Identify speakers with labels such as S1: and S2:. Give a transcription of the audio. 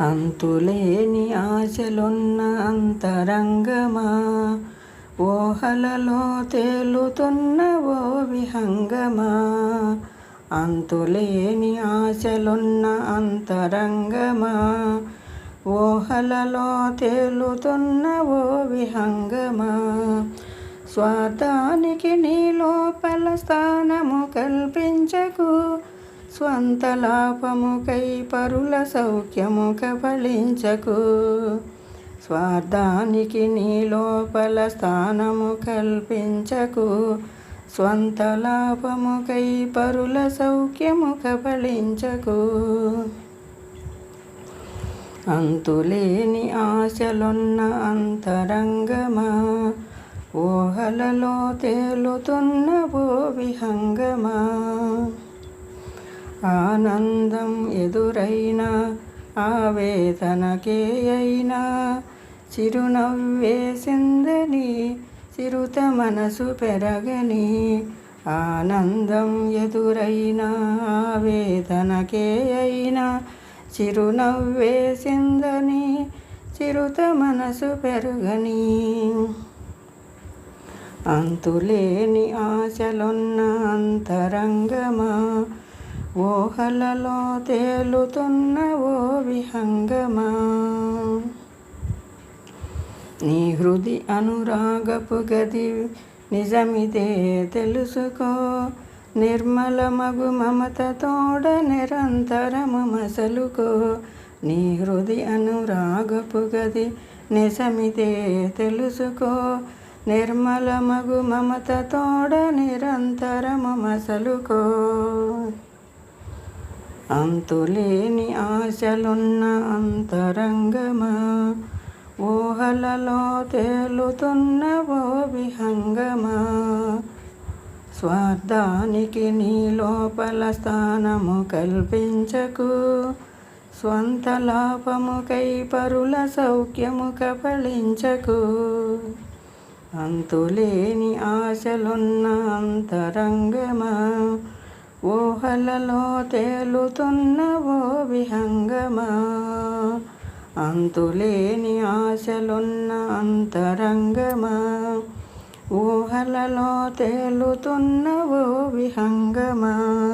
S1: అంతులేని ఆశలున్న అంతరంగమా, ఊహలలో తేలుతున్న ఓ విహంగమా. అంతులేని ఆశలున్న అంతరంగమా, ఊహలలో తేలుతున్న ఓ విహంగమా. స్వార్థానికి నీ లోపల స్థానము కల్పించకు, స్వంత లాభముకై పరుల సౌఖ్యము కబళించకు. స్వార్థానికి నీ లోపల స్థానము కల్పించకు, స్వంత లాభముకై పరుల సౌఖ్యము కబళించకు. అంతులేని ఆశలున్న అంతరంగమా, ఊహలలో తేలుతున్న ఓ విహంగమా. ఆనందం ఎదురైనా ఆవేదనకే అయినా, చిరునవ్వేసిందని చిరుత మనసు పెరగని. ఆనందం ఎదురైనా ఆవేదనకే అయినా, చిరునవ్వేసిందని చిరుత మనసు పెరగని. అంతులేని ఆశలున్న అంతరంగమా, ఊహలలో తేలుతున్న ఓ విహంగమా. నీ హృది అనురాగపు గది నిజమిదే తెలుసుకో, నిర్మలమగు మమత తోడ నిరంతరము మసలుకో. నీ హృది అనురాగపు గది నిజమిదే తెలుసుకో, నిర్మలమగు మమత తోడ నిరంతరము మసలుకో. అంతులేని ఆశలున్న అంతరంగమా, ఊహలలో తేలుతున్న ఓ విహంగమా. స్వార్థానికి నీ లోపల స్థానము కల్పించకు, స్వంత లాభముకై పరుల సౌఖ్యము కబళించకు. అంతులేని ఆశలున్న అంతరంగమా, ఊహలలో తేలుతున్న ఓ విహంగమా. అంతులేని ఆశలున్న అంతరంగమా, ఊహలలో తేలుతున్న ఓ విహంగమా.